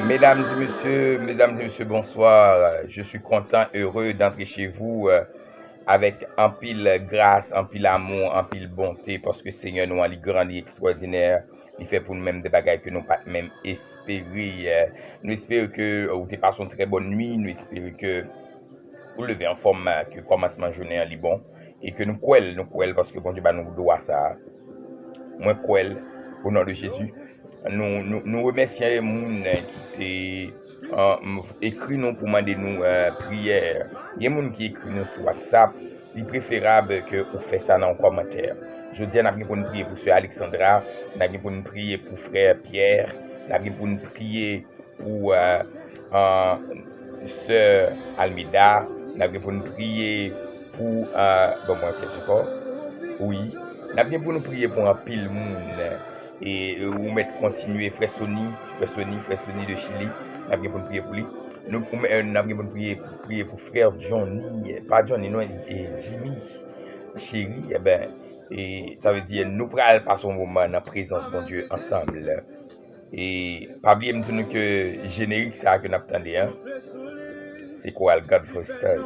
Mesdames et messieurs, bonsoir. Je suis content, heureux d'entrer chez vous avec un pile grâce, un pile amour, un pile bonté, parce que Seigneur nous a li grand, li extraordinaire. Il fait pour nous-mêmes des bagages que nous pas même espérer. Nous espérons que vous avez passé une très bonne nuit. Nous espérons que vous levez en forme, que commencement journée en bon et que nous croyons parce que bon Dieu nous doit ça. Moi croyons au nom de Jésus. Nous remercions les gens qui t'ont écrit nous pour demander nous prière. Il y a des gens qui écrivent nous sur WhatsApp. Il est préférable que vous fassiez ça dans les commentaires. Je dis, nous avons pour nous prier pour Sœur Alexandra, nous avons pour nous prier pour Frère Pierre, nous avons pour nous prier pour Sœur Almida, nous avons pour nous prier pour oui, nous avons pour nous prier pour un pile monde. Et vous mettez continuer Frère Sony de Chili, nous avons pour nous prier pour lui. Nous avons pour nous prier pour Frère Johnny, pas Johnny, non, et Jimmy, chéri, et ça veut dire nous prenons passer un moment dans la présence de mon Dieu ensemble. Et pas oublier de nous que générique ça que nous attendons, hein? C'est quoi le God for Stars?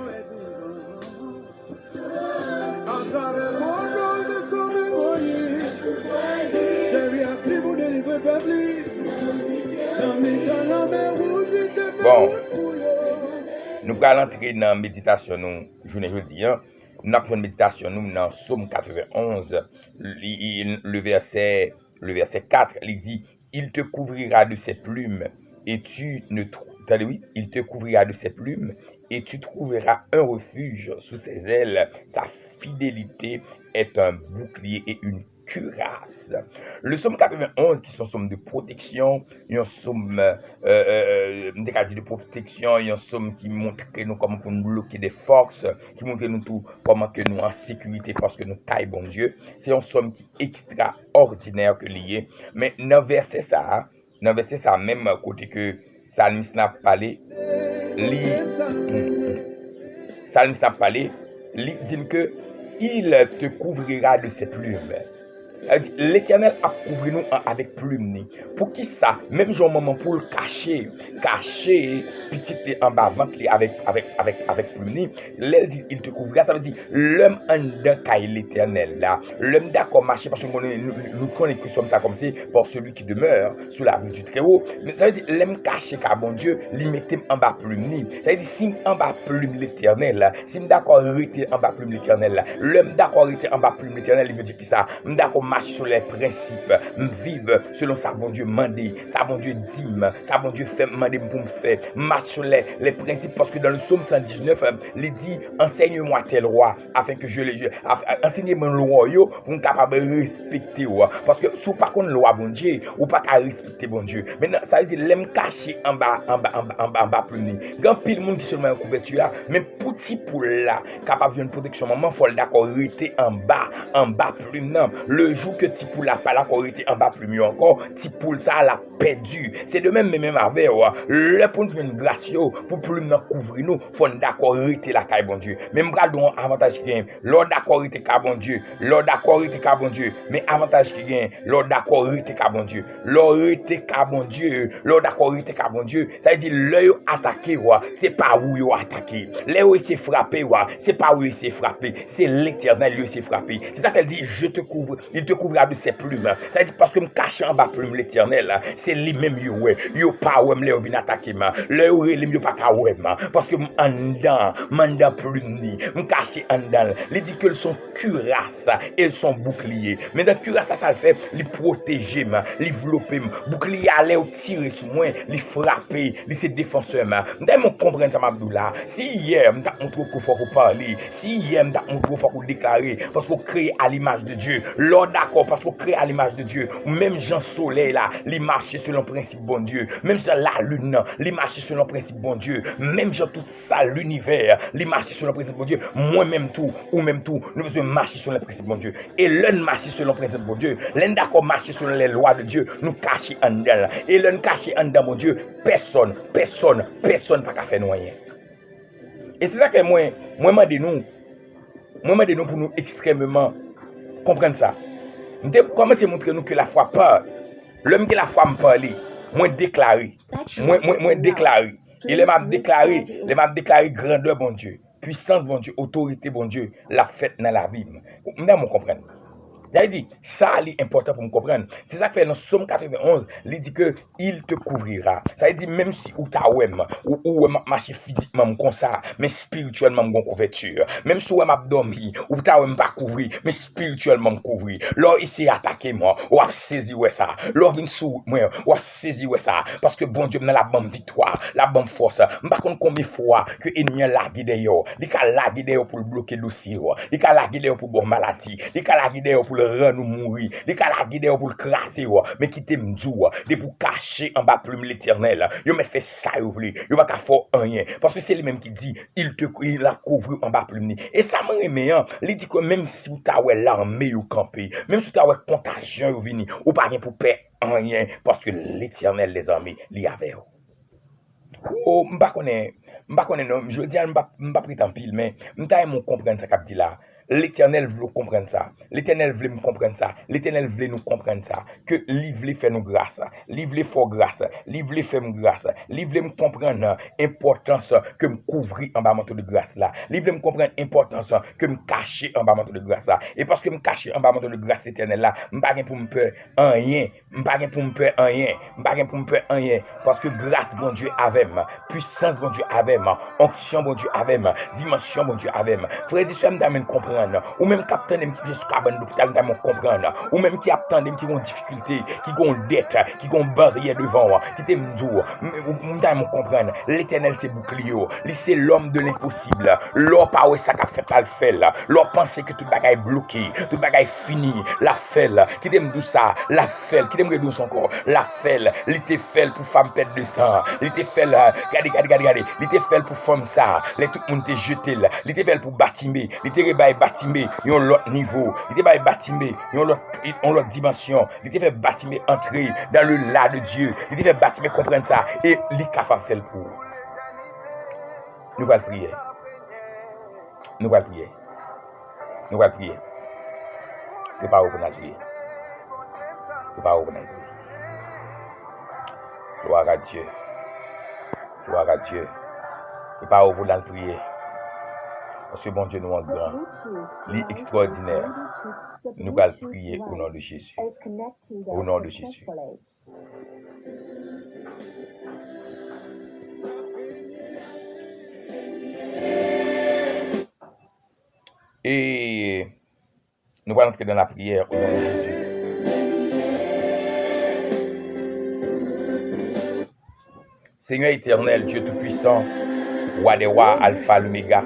Bon, nous allons entrer dans la méditation, nous, jeudi, hein? Nous avons une méditation, nous, dans Psaume 91, le verset 4, il dit, il te couvrira de ses plumes, et il te couvrira de ses plumes, et tu trouveras un refuge sous ses ailes. Sa fidélité est un bouclier et une cuirasse. Le psaume 91, qui sont somme de protection, un psaume de protection, un psaume qui montre que nous comment pour nous bloquer des forces, qui montre nous tout comment que nous en sécurité parce que nous taille bon Dieu. C'est un psaume qui est extraordinaire que lié. Mais dans verset ça, même côté que Salmiste n'a parlé, Salmiste n'a parlé, il dit que il te couvrira de ses plumes. L'Éternel a couvert nous avec plume. Pour qui ça? Même genre moment pour le cacher petit en bas ventre avec plume. L'elle dit il te couvrira, ça veut dire l'homme en dedans caille l'Éternel là. L'homme d'accord marcher parce que nous connaissons que sommes ça comme c'est pour celui qui demeure sous la vue du Très-Haut. Mais ça veut dire l'homme caché car bon Dieu, lui mettez en bas plume. Ça veut dire si en bas plume l'Éternel là, si d'accord rester en bas plume l'Éternel là, l'homme d'accord rester en bas plume l'Éternel, il veut dire qui ça? D'accord marcher sur les principes, vivre selon ça bon Dieu mandé, ça bon Dieu dîme, ça bon Dieu fait mandé pour me faire, marche sur les principes parce que dans le psaume 119, il dit enseigne-moi tel roi afin que enseignez-moi le roi yo pour capable respecter parce que sous par contre loi bon Dieu ou pas qu'à respecter bon Dieu. Maintenant ça veut dire l'aime caché en bas plume. Grand pile monde qui seulement couverture mais petit poule là capable d'une protection maman faut d'accord rester en bas plume non. Le jour que petit poule a pas la corité en bas plus mieux encore, petit poule ça l'a perdu. C'est de même avec le pour une grâce pour plus nous couvrir nous, faut d'accord rester la caille bon Dieu. Même bras don avantage qui gagne, l'ordre d'accord rester ka bon Dieu, l'ordre d'accord rester ka bon Dieu, mais avantage qui gagne, l'ordre d'accord rester ka bon Dieu, l'ordre rester ka bon Dieu, l'ordre d'accord rester ka bon Dieu. Ça veut dire l'œil attaqué c'est pas où yo attaqué. L'œil c'est frappé c'est pas où il s'est frappé, c'est l'Éternel lui s'est frappé. C'est ça qu'elle dit je te couvre. Il il te couvrira de ses plumes. Ça veut dire parce que me cache en bas plume l'Éternel, c'est lui-même yo pas ouais me vinn attaquer ma. Le yo pas ka ouais parce que en dedans plume ni, me cache en dedans. Il dit que son cuirasse et son bouclier. Mais dans cuirasse ça le fait, il protéger ma, l'envelopper, bouclier aller tirer sur moi, il frapper, il se défenseur ma. M'dame comprendre ça m'abdoula. Si hier m'ta montré qu'il faut parler, si hier m'ta montré qu'il faut déclarer parce qu'on crée à l'image de Dieu. Lord d'accord parce qu'on crée à l'image de Dieu. Même Jean Soleil là, il marche selon le principe bon Dieu. Même Jean la lune, il marche selon le principe bon Dieu. Même Jean tout ça l'univers, il marche selon le principe bon Dieu. Moi même tout ou même tout, nous besoin marcher selon le principe bon Dieu. Et l'un marche selon le principe bon Dieu. L'un d'accord marcher selon les lois de Dieu, nous cacher en dedans. Et l'un cacher en dedans mon Dieu, personne pas qu'à faire noyer. Et c'est ça que moi m'a dit nous pour nous extrêmement comprendre ça. Comment c'est montrer nous que la foi peur. L'homme que la foi me parler, moi déclarer. Moi déclarer. Il m'a déclaré grandeur bon Dieu, puissance bon Dieu, autorité bon Dieu, la fête dans la vie. Vous comprendre. Il dit, ça est important pour me comprendre. C'est ça que fait dans Somme 91, il dit que il te couvrira. Ça veut dire même si ou ta ou marcher physiquement comme ça, mais spirituellement mon couverture. Même si ou m'a dormi, ou ta pas couvrir, mais spirituellement me couvrir. Lors il s'est attaqué moi, ou a saisi ça. Lors vient sous moi, ou a saisi ça parce que bon Dieu dans la bonne victoire, la bonne force. Par contre combien de fois que ennemi la guide yo, il ka la guide pour le bloquer dossier, il ka la guide pour bon maladie, il ka la guide pour rendre nous mourir, les cas la guider pour le craser, mais qui t'aime djou, de pour cacher en bas plume l'Éternel. Yo me fait ça yo vle, yo pas faire rien parce que c'est lui même qui dit il la couvre en bas plume. Et ça me remet il dit que même si tu as l'armée ou campé, même si tu as contagion ou vini, ou pas rien pour perdre rien parce que l'Éternel les armées li avec. Oh, m'pa connaît non, je dis m'pa prétend pile mais m'ta mon comprendre ça qu'a dit là. L'Éternel veut comprendre ça. L'Éternel veut me comprendre ça. L'Éternel veut nous comprendre ça. Que lui veut faire nous grâce. Lui veut faire grâce. Lui veut faire nous grâce. Lui veut me comprendre l'importance que me couvrir en bas manteau de grâce là. Lui veut me comprendre l'importance que me cacher en bas manteau de grâce là. Et parce que me cacher en bas manteau de grâce l'Éternel là, m'pas rien pour me peur rien. M'pas rien pour me peur rien. M'pas rien pour me peur rien. Parce que grâce bon Dieu avec moi. Puissance bon Dieu avec moi. Onction bon Dieu avec moi. Dimension bon Dieu avec moi. Frère et sœurs, m'amène comprendre. Ou même capitaine qui est sur cabane d'hôpital nous comprendre ou même qui attendent qui ont difficulté qui ont dette qui ont barrière devant qui t'aime dur nous comprendre l'Éternel c'est bouclier c'est l'homme de l'impossible l'or pas ouais ça qu'a fait à le faire l'or penser que tout bagaille bloqué tout bagaille fini la fait qui t'aime tout ça la fait qui t'aime redou son corps la fait il était fait pour femme perdre de sang il était fait regardez il était fait pour femme ça les tout monde était jeté là il était fait pour bâtiment il était bâtiment yon l'autre niveau il était bâtiment yon l'autre dimension il était fait bâtiment entrer dans le là de Dieu il était fait bâtiment comprendre ça et li capable faire pour nous va prier c'est pas open à prier gloire à Dieu c'est pas open à prier. Parce que bon Dieu nous en grand, l'extraordinaire, nous allons prier au nom de Jésus. Au nom de Jésus. Et nous allons entrer dans la prière au nom de Jésus. Seigneur éternel, Dieu Tout-Puissant, Roi des rois, Alpha, l'Oméga,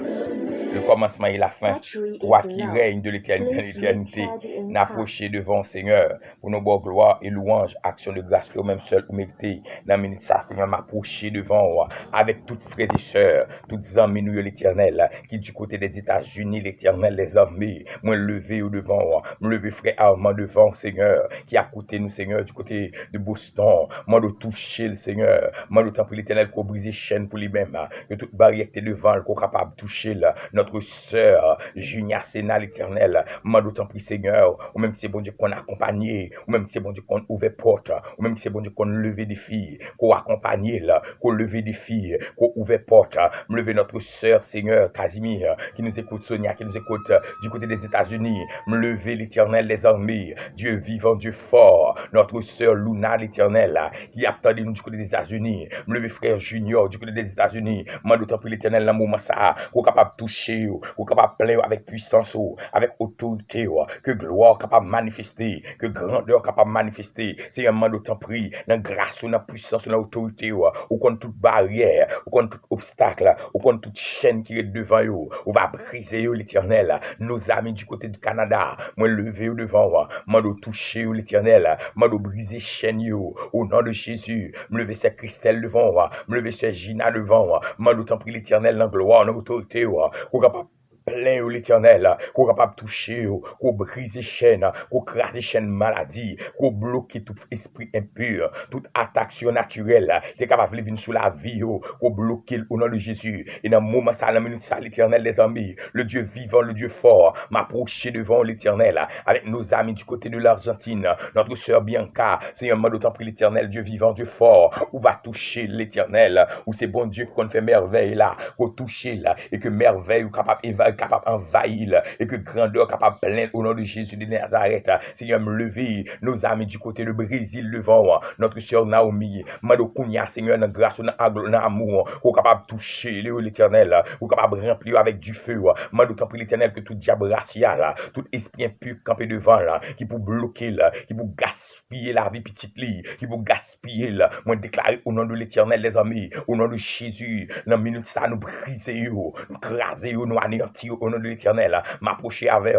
le commencement et la fin, toi qui règnes de l'éternité, n'approchez devant Seigneur, pour nos bonnes gloires et louanges, action de grâce que même seul ou mérité, dans la minute ça, Seigneur, m'approcher devant, avec toutes frères et sœurs, toutes amis, nous, l'éternel, qui du côté des États-Unis, l'éternel, les armées, moi levé au devant, me lever frère Armand devant, Seigneur, qui a côté nous, Seigneur, du côté de Boston, moi de toucher le Seigneur, moi de temps pour l'éternel, qu'on brise chaîne pour lui-même, que toute barrière qui est devant, qu'on capable de toucher là, notre sœur, Junia Sénat, l'Éternel, m'a d'autant pris, Seigneur, ou même si c'est bon Dieu qu'on a accompagné, ou même si c'est bon Dieu qu'on ouvre porte, ou même si c'est bon Dieu qu'on levé des filles, qu'on accompagné là, qu'on levé des filles, qu'on ouvre porte, me lever notre sœur, Seigneur, Casimir, qui nous écoute, Sonia, qui nous écoute du côté des États-Unis, me lever l'Éternel des armées, Dieu vivant, Dieu fort, notre sœur Luna, l'Éternel, qui attendait nous du côté des États-Unis, me lever frère Junior du côté des États-Unis, m'a d'autant pris l'Éternel dans le moment ça, qu'on capable de toucher, qu'on capable de plaire avec puissance, avec autorité, que gloire capable de manifester, que grandeur capable de manifester, c'est un moment d'autant pris, dans grâce, dans puissance, dans autorité, ou contre toute barrière, ou contre tout obstacle, ou contre toute chaîne qui est devant vous, on va briser l'Éternel, nos amis du côté du Canada, moi lever devant, moi de toucher l'Éternel, moi de briser chaîne au nom de Jésus, me lever cette Christelle devant, me lever cette Gina devant, moi d'autant pris l'Éternel dans gloire, dans autorité, ou capable plein l'Éternel, qu'on est capable de toucher, qu'on brise chaîne, qu'on crase chaîne maladie, qu'on bloque tout esprit impur, toute attaque surnaturelle, qui est capable de venir sous la vie, qu'on bloque au nom de Jésus. Et dans le moment, ça, dans la minute, ça, l'Éternel des amis, le Dieu vivant, le Dieu fort, m'approcher devant l'Éternel, avec nos amis du côté de l'Argentine, notre sœur Bianca, Seigneur, m'a d'autant pris l'Éternel, Dieu vivant, Dieu fort, où va toucher l'Éternel, où c'est bon Dieu qu'on fait merveille là, qu'on touche là, et que merveille ou capable envahir, et que grandeur capable pleine au nom de Jésus de Nazareth. Seigneur, me lever, nos amis du côté du Brésil devant, notre sœur Naomi, Madokounia, Seigneur, dans grâce, dans amour, qu'on capable toucher l'Éternel, qu'on capable remplir avec du feu, Madou prie l'Éternel que tout diable racial, tout esprit impur campé devant là, qui pour bloquer là, qui pour gaspiller la vie petite li, qui pour gaspiller là, moi déclarer au nom de l'Éternel les amis, au nom de Jésus, dans minute ça nous briser, nous craser, nous anéantir au nom de l'Éternel, m'approcher avec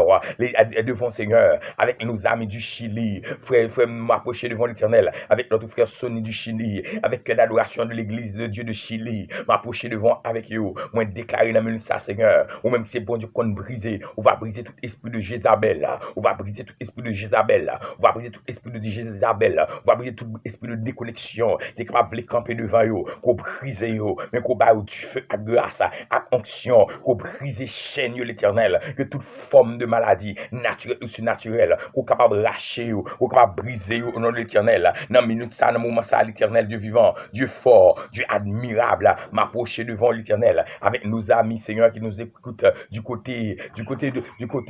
devant Seigneur, avec nos amis du Chili, frère, m'approcher devant l'Éternel, avec notre frère Sonny du Chili, avec l'adoration de l'Église de Dieu de Chili, m'approcher devant avec eux, moi déclarer dans minute ça Seigneur, ou même si c'est bon Dieu qu'on briser, on va briser tout esprit de Jézabel, on va briser tout esprit de Jézabel, on va briser tout esprit de Jézabel, on va briser tout esprit de déconnexion, qui est capable de camper devant eux, qu'on brise eux, mais qu'on bat du feu à grâce, à onction, qu'on brise chaîne l'Éternel, que toute forme de maladie, naturelle ou surnaturelle, qu'on capable de lâcher, qu'on capable de briser au nom de l'Éternel, dans minute ça, dans moment ça, l'Éternel, Dieu vivant, Dieu fort, Dieu admirable, m'approcher devant l'Éternel, avec nos amis, Seigneur, qui nous écoutent du côté,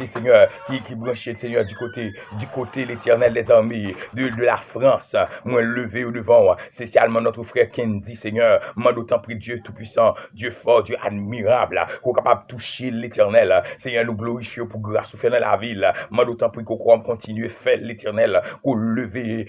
Seigneur, qui branchait, Seigneur, du côté, l'Éternel des armées, de la France, moi levé au devant, spécialement notre frère Kendi, Seigneur, m'a d'autant pris Dieu tout-puissant, Dieu fort, Dieu admirable, qu'on est capable de toucher l'Éternel, Seigneur, nous glorifions pour grâce ou fait dans la ville, m'a d'autant pris qu'on croit continuer à faire l'Éternel, qu'on lever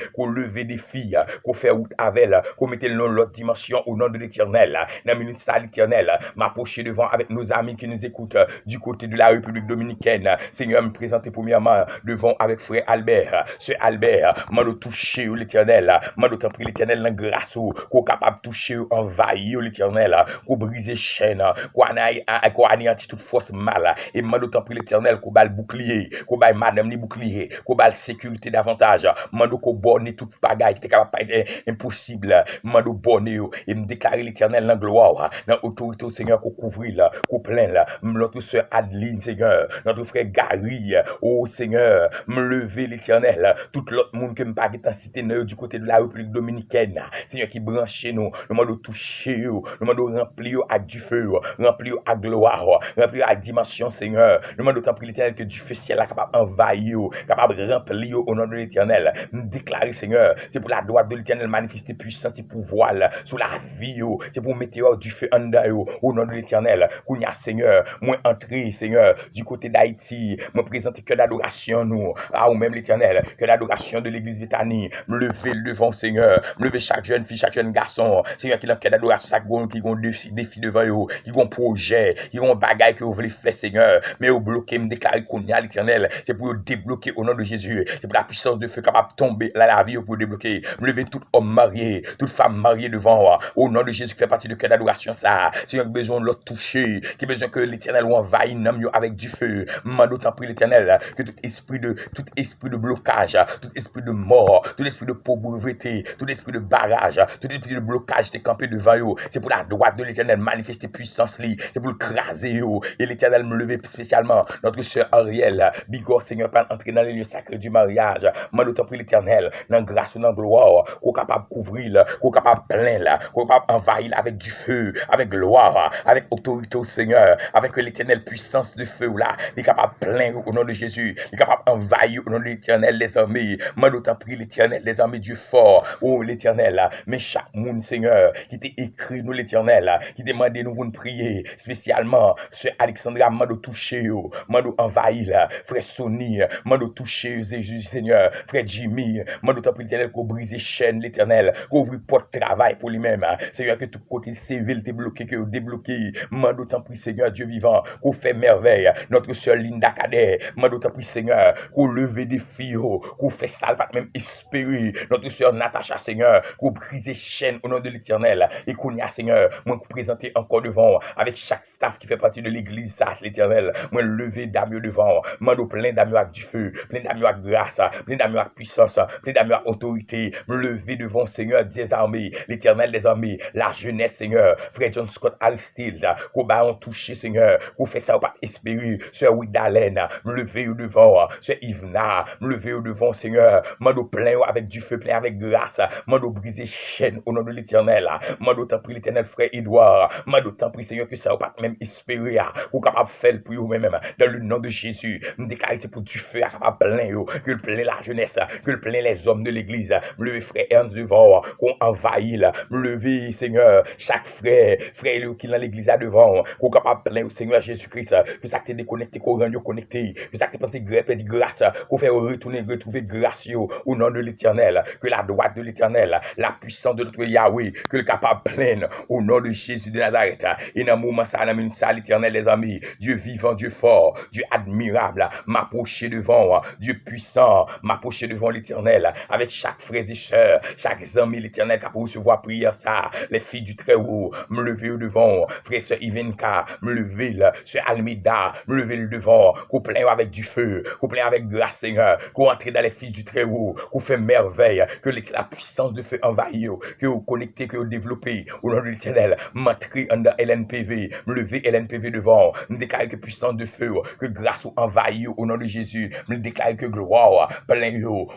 des filles, qu'on fait route avec elle, qu'on mette dans l'autre dimension au nom de l'Éternel, dans la minute ça, l'Éternel, m'approcher devant avec nos amis qui nous écoutent du côté de la République dominicaine, Seigneur, me présenter premièrement devant avec frère Albert, ce Albert, m'a de toucher l'Éternel, m'a d'autant pris l'Éternel dans grâce, qu'on capable de toucher, envahir l'Éternel, qu'on brise chaîne, qu'on anéantit toute force mal, et m'a d'autant pris l'Éternel, qu'on bat le bouclier, qu'on bat madame les boucliers, qu'on bat la sécurité davantage, m'a de qu'on borne toute bagaille qui était capable d'être impossible, m'a de borne, et me déclarer l'Éternel dans gloire, dans autorité au Seigneur, qu'on couvre là, qu'on plein là, notre soeur Adeline, Seigneur, notre frère Gary, oh Seigneur, me lever l'Éternel, tout l'autre monde que me pas en cité du côté de la République dominicaine, Seigneur qui branche nous, nous demande de toucher, nous demande de remplir à du feu, remplir à gloire, remplir à dimension, Seigneur, nous demande d'autant plus l'Éternel que du feu ciel là capable d'envahir, capable de remplir au nom de l'Éternel, nous déclarer, Seigneur, c'est pour la droite de l'Éternel manifester puissance et pouvoir sur la vie, c'est pour mettre du feu en dedans, au nom de l'Éternel, qu'on y a, Seigneur, moi entrer, Seigneur, du côté d'Haïti, me présenter que d'adoration, nous, ou même l'Éternel, que l'adoration de l'Église Bethanie, me lever devant, Seigneur, me lever chaque jeune fille, chaque jeune garçon, Seigneur, qui a que d'adoration, qui ont défi devant eux, qui ont projet, qui ont bagaille que vous voulez faire, Seigneur, mais vous bloquez, me déclarer qu'on y a, l'Éternel, c'est pour débloquer au nom de Jésus, c'est pour la puissance de feu capable de tomber là, la vie, pour débloquer, me lever tout homme marié, toute femme mariée devant, au nom de Jésus, qui fait partie de que d'adoration, ça, Seigneur, qui a besoin de l'autre toucher, qui a besoin que l'Éternel envahisse avec du feu, m'a d'autant pris l'Éternel, que tout esprit de blocage, tout esprit de mort, tout esprit de pauvreté, tout esprit de barrage, tout esprit de blocage t'es campé devant eux, c'est pour la droite de l'Éternel manifester puissance li, c'est pour le craser et l'Éternel l'Éternel, me lever spécialement. Notre sœur Ariel, Bigor, Seigneur, pas entrer dans les lieux sacrés du mariage. Moi, d'autant prie l'Éternel, dans grâce ou dans gloire, qu'on capable de couvrir, qu'on capable de plein, qu'on capable d'envahir avec du feu, avec gloire, avec autorité au Seigneur, avec l'Éternel puissance de feu là, il est capable de plein au nom de Jésus, il est capable d'envahir au nom de l'Éternel les armées. Moi, d'autant prie l'Éternel, les armées Dieu fort, oh l'Éternel, mais chaque monde, Seigneur, qui t'a écrit nous l'Éternel, qui demande nous pour nous prier, spécialement, sur Alexandra, moi de toucher, moi de envahir, frère Sonny, moi de toucher Jésus, Seigneur, frère Jimmy, moi d'autant prie l'Éternel qu'on brise chaîne, l'Éternel, qu'on ouvre porte travail pour lui-même, Seigneur, que tout côté civil t'est bloqué, que débloqué, moi d'autant prie Seigneur, Dieu vivant, qu'on fait merveille, notre sœur Linda Cadet, moi d'autant prie Seigneur, qu'on leve des filles, qu'on fait ça, pas même espérer, notre sœur Natacha, Seigneur, qu'on brise chaîne au nom de l'Éternel, et qu'on y a, Seigneur, moi vous présenter encore devant, avec chaque staff qui fait partie de l'église, ça, l'Éternel, moi lever d'amour devant, moi plein d'amour avec du feu, plein d'amour avec grâce, plein d'amour avec puissance, plein d'amour avec autorité, me lever devant, Seigneur, des armées, l'Éternel des armées, la jeunesse, Seigneur, frère John Scott Aristide, qu'on va en toucher, Seigneur, qu'on fait ça, on va espérer, sœur Widalen, me lever au devant, sœur Yvna, me lever au devant, Seigneur, moi plein avec du feu, plein avec grâce, moi briser chaîne au nom de l'Éternel, moi d'autant prie l'Éternel, frère Edouard, moi d'autant prie, Seigneur, que ça, on va même espérer, qu'on capable de faire pour vous-même, dans le nom de Jésus, me déclarer c'est pour du feu, capable plein, que le plein la jeunesse, que le plein les hommes de l'église, me lever, frère Ernst devant, qu'on envahit, me lever, Seigneur, chaque frère qui est dans l'église à devant, qu'on capable plein au Seigneur Jésus-Christ, que ça t'est déconnecté, qu'on rend connecté, que ça t'est pensé de grâce, qu'on fait retrouver grâce au nom de l'Éternel, que la droite de l'Éternel, la puissance de notre Yahweh, que le capable plein au nom de Jésus de Nazareth, et dans le moment ça, dans une salle l'Éternel, les amis, Dieu vivant, Dieu fort, Dieu admirable, m'approcher devant, Dieu puissant, m'approcher devant l'Éternel, avec chaque frère et sœur, chaque ami, l'Éternel, qui a pour recevoir prière ça, les filles du Très-Haut, me lever au devant, frère sœur Ivenka, me lever, sœur Almida, me lever le devant, qu'on plein avec du feu, qu'on plein avec grâce, Seigneur, qu'on entre dans les fils du Très-Haut, qu'on fait merveille, que la puissance de feu envahit, que vous connectez, que vous développez, au nom de l'Éternel, m'entrer dans LNPV, me lever LNPV devant, me déclarer que puissance de feu, que grâce ou envahit, au nom de Jésus, me déclarer que gloire, plein,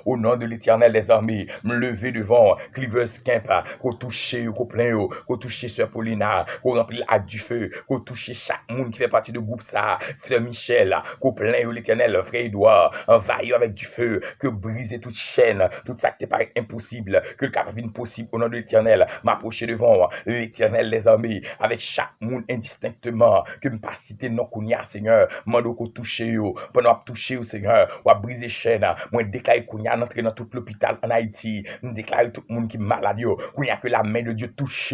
au nom de l'Éternel des armées, me lever devant, Clivers Camp, qu'on touche, qu'on plein, qu'on touche Sœur Paulina, qu'on remplit l'acte du feu, qu'on touche chaque monde qui fait partie du groupe ça, Sœur Michel, qu'on plein, l'Éternel, frère Edouard, envahir avec du feu, que briser toute chaîne, tout ça qui te paraît impossible, que le capable possible au nom de l'Éternel, m'approcher devant l'Éternel les armées, avec chaque monde indistinctement, que me pas citer non kounia, Seigneur, mando qu'on touche, pendant toucher au Seigneur, ou à briser chaîne, moi déclarer kounia entrer dans tout l'hôpital en Haïti, me déclarer tout le monde qui est malade, kounia que la main de Dieu touche,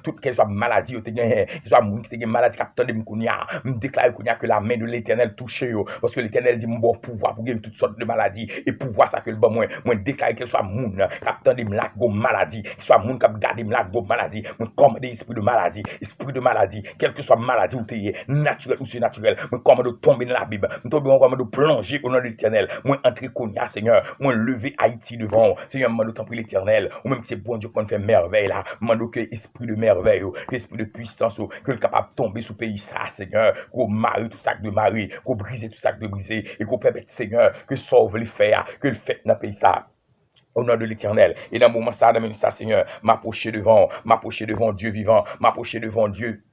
tout qu'elle soit maladie, que soit monde qui est maladie, capteur de kounia, me déclarer kounia que la main de l'Éternel touche, parce que l'Éternel dit mon bon pouvoir pour guérir toutes sortes de maladies, et pouvoir ça que le bon moi déclarer que soit monde capteur de maladie, soit monde qui garder maladie, moi commande esprit de maladie, quelle que soit maladie ou t'es naturel ou surnaturel, moi commande tomber dans la Bible, moi commande plonger au nom de l'Éternel, moi entrer kounia, Seigneur, moi lever Haïti devant, Seigneur, moi tant prie l'Éternel, ou même c'est bon Dieu qu'on fait merveille là, moi que esprit de merveille, que esprit de puissance, que le capable de tomber sous pays ça, Seigneur, qu'on marie tout ça de marie, qu'on brise tout ça de briser, et qu'on permette, Seigneur, que sauve les faire, que le fait dans pays ça. Au nom de l'Éternel. Et dans le moment ça, dans ça, Seigneur, m'approcher devant Dieu vivant, m'approcher devant Dieu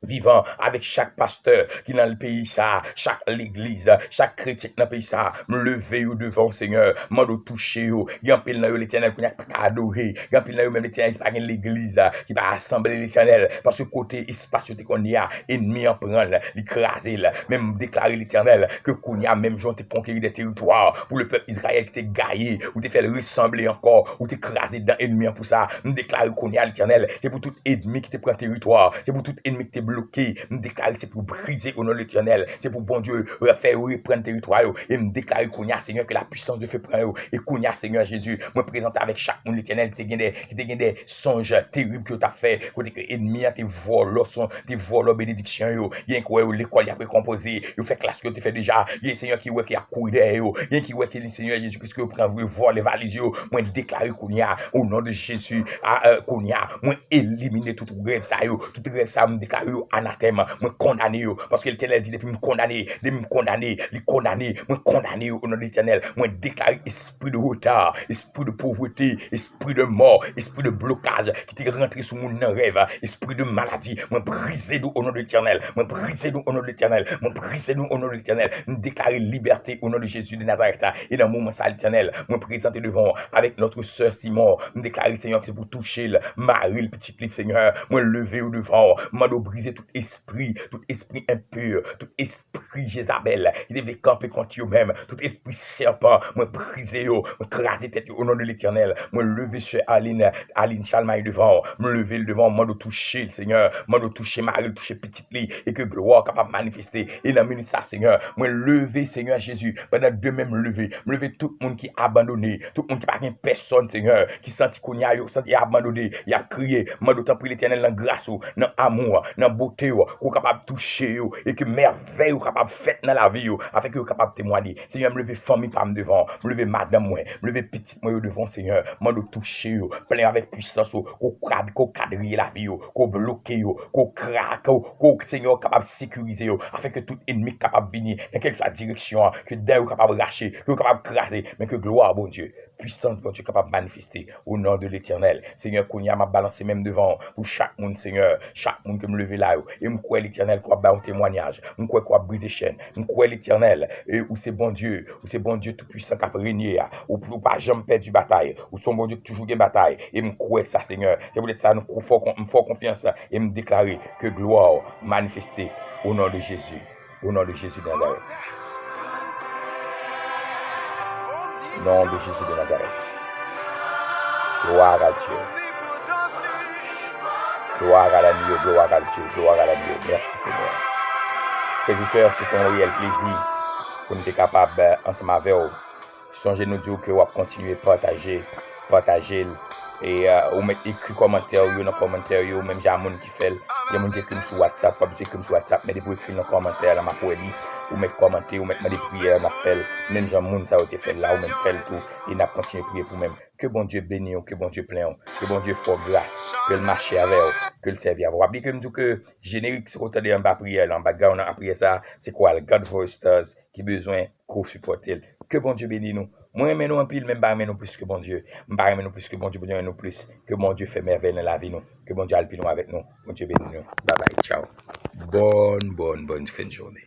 vivant avec chaque pasteur qui est dans le pays ça, chaque l'église, chaque chrétien dans le pays ça, me lever au devant Seigneur, m'en toucher il y a un pile dans l'Éternel qui n'a pas adoré, il y a un pile dans même l'Éternel qui pas l'église qui va assembler l'Éternel parce que côté espace qu'on y a ennemi en prendre, l'écraser même déclarer l'Éternel que qu'on y a même gens te conquérir des territoires pour le peuple Israël qui t'est gaillé ou te fait ressembler encore ou t'écraser dans ennemi pour ça, me déclarer qu'on y a l'Éternel, c'est pour tout ennemi qui te prend territoire, c'est pour tout ennemi qui te bloqué, me déclarer c'est pour briser au nom de l'Éternel, c'est pour bon Dieu faire reprendre territoire et me déclarer qu'on y a Seigneur que la puissance de feu prend et qu'on y a Seigneur Jésus, me présenter avec chaque monde l'Éternel qui te des songes terribles que tu as fait, côté que ennemi a tes vols bénédiction il y a quoi l'école y a précomposé, il fait classe que tu fais déjà, il y a Seigneur qui a couru derrière, il y a qui que le Seigneur Jésus Christ que prend vol les valises, moi déclarer qu'on y a au nom de Jésus qu'on y a moi éliminer toute grève ça me déclarer yo anathème, moi condamné yo, parce que l'Éternel dit depuis me condamner, moi condamné yo au nom de l'Éternel, moi déclare esprit de retard, esprit de pauvreté, esprit de mort, esprit de blocage qui t'est rentré sous mon rêve, esprit de maladie, moi brisé nous au nom de l'Éternel, moi brisé nous au nom de l'Éternel, moi brisé nous au nom de l'Éternel, nous déclarer liberté au nom de Jésus de Nazareth, et dans le moment ça l'Éternel, moi présenter devant avec notre sœur Simon, nous déclarer Seigneur que c'est pour toucher le Marie, le petit Seigneur, moi lever au devant, moi briser tout esprit impur, tout esprit Jézabel, qui devait camper contre eux-mêmes, tout esprit serpent, moi briser, moi craser tête au nom de l'Éternel, moi lever sur Aline Chalmaille devant, me lever le devant, moi de toucher le Seigneur, moi de toucher Marie, toucher petite lit, et que gloire capable de manifester, et dans le ça Seigneur, moi lever Seigneur Jésus, pendant deux mêmes lever, me lever tout le monde qui est abandonné, tout le monde qui n'a pas personne Seigneur, qui senti qu'on y a abandonné, il a crié, moi d'autant prie l'Éternel dans grâce, dans amour, dans beauté, qu'on capable de toucher, et que merveille ou capable de faire dans la vie, afin que vous capable de témoigner. Seigneur, me lever famille par devant, me lever madame moi, me lever petite moi devant Seigneur, moi de toucher, plein avec puissance, qu'on cadrer la vie, qu'on bloque, qu'on craque, qu'on Seigneur capable de sécuriser, afin que tout ennemi capable de venir dans quelque soit direction, que d'ailleurs capable de racher, que capable de craser, mais que gloire, bon Dieu, puissance, bon Dieu, capable de manifester au nom de l'Éternel. Seigneur, qu'on y a m'a balancé même devant pour chaque monde, Seigneur, chaque monde que me lever là, et me croire l'Éternel, quoi, un témoignage, me croire quoi, briser chaîne, me croire l'Éternel, et où c'est bon Dieu tout puissant qui a régné, ou pas jamais perdu bataille, ou son bon Dieu qui toujours gagne bataille, et me croire ça, Seigneur. C'est pour ça, nous fort confiance, et me déclarer que gloire manifestée au nom de Jésus de Nazareth. Nom de Jésus de Nazareth. Gloire à Dieu. Gloire à l'agneau, gloire à Dieu, gloire à l'agneau. Merci Seigneur. Frères et sœurs, c'est un réel plaisir pour nous être capables, ensemble avec vous, songez nous dire que vous continuer à partager, et ou mettre écrit commentaire, ou dans commentaire, ou même j'ai un monde qui fait, il y a des gens qui écrivent sur WhatsApp, pas besoin d'écrire sur WhatsApp, mais des gens qui écrivent dans commentaire, dans ma poésie, ou mettre commenter, ou mettre des prières, m'a fait, même j'ai un monde ça a été fait là, ou même fait tout, et n'a continué à prier pour même. Que bon Dieu bénisse, que bon Dieu plaît, que bon Dieu fasse grâce, que le marché avec vous, que le servir à vous. Rappelez que nous disons que générique, c'est retardé en bas prière, en background, après ça, c'est quoi, le God Voice Stars, qui besoin qu'on supporte. Que bon Dieu bénisse nous. Moi, mais nous en pile, même pas nous plus que bon Dieu. Pas nous plus que bon Dieu, nous plus. Que bon Dieu fait merveille dans la vie nous. Que bon Dieu alpine nous avec nous. Bon Dieu bénisse nous. Bye bye, ciao. Bonne fin de journée.